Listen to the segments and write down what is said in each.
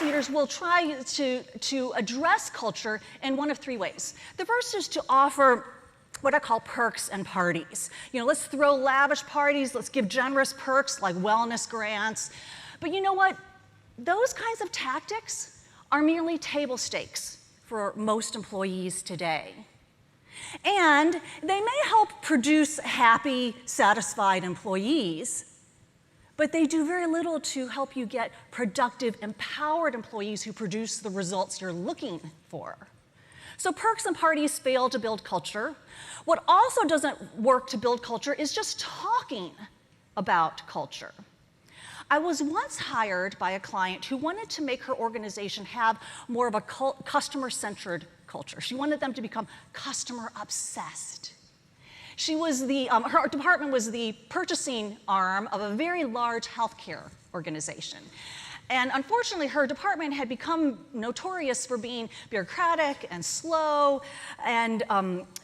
leaders will try to address culture in one of three ways. The first is to offer what I call perks and parties. You know, let's throw lavish parties, let's give generous perks like wellness grants. But you know what? Those kinds of tactics are merely table stakes for most employees today. And they may help produce happy, satisfied employees, but they do very little to help you get productive, empowered employees who produce the results you're looking for. So perks and parties fail to build culture. What also doesn't work to build culture is just talking about culture. I was once hired by a client who wanted to make her organization have more of a customer-centered culture. She wanted them to become customer-obsessed. Her department was the purchasing arm of a very large healthcare organization. And unfortunately, her department had become notorious for being bureaucratic and slow. And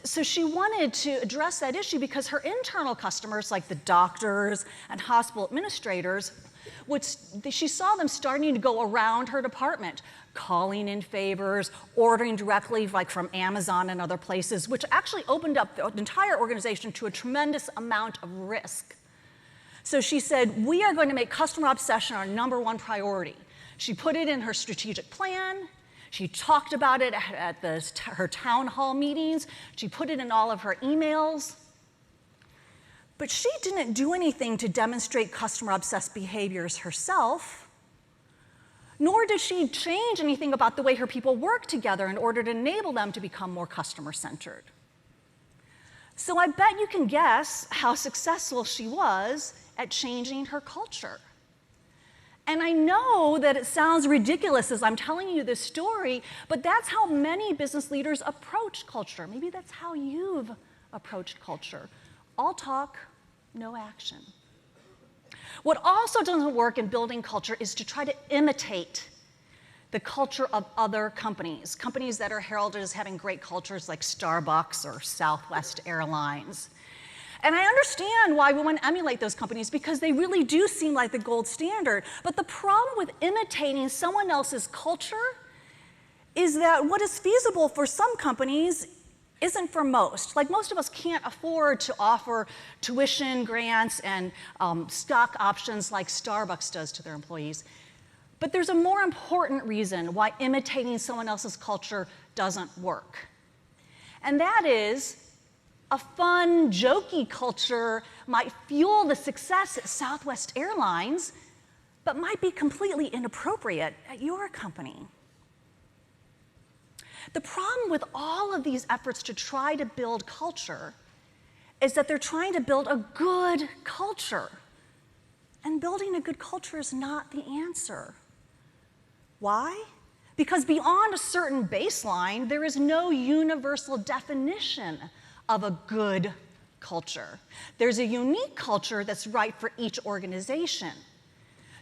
so she wanted to address that issue because her internal customers, like the doctors and hospital administrators, she saw them starting to go around her department, calling in favors, ordering directly like from Amazon and other places, which actually opened up the entire organization to a tremendous amount of risk. So she said, we are going to make customer obsession our #1 priority. She put it in her strategic plan. She talked about it at her town hall meetings. She put it in all of her emails. But she didn't do anything to demonstrate customer-obsessed behaviors herself, nor did she change anything about the way her people work together in order to enable them to become more customer-centered. So I bet you can guess how successful she was at changing her culture. And I know that it sounds ridiculous as I'm telling you this story, but that's how many business leaders approach culture. Maybe that's how you've approached culture. All talk, no action. What also doesn't work in building culture is to try to imitate the culture of other companies, companies that are heralded as having great cultures like Starbucks or Southwest Airlines. And I understand why we want to emulate those companies because they really do seem like the gold standard. But the problem with imitating someone else's culture is that what is feasible for some companies isn't for most. Like most of us can't afford to offer tuition grants and stock options like Starbucks does to their employees. But there's a more important reason why imitating someone else's culture doesn't work. And that is a fun, jokey culture might fuel the success at Southwest Airlines, but might be completely inappropriate at your company. The problem with all of these efforts to try to build culture is that they're trying to build a good culture. And building a good culture is not the answer. Why? Because beyond a certain baseline, there is no universal definition of a good culture. There's a unique culture that's right for each organization.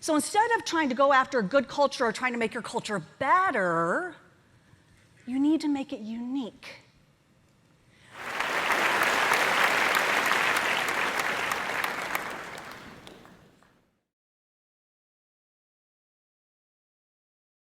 So instead of trying to go after a good culture or trying to make your culture better, you need to make it unique.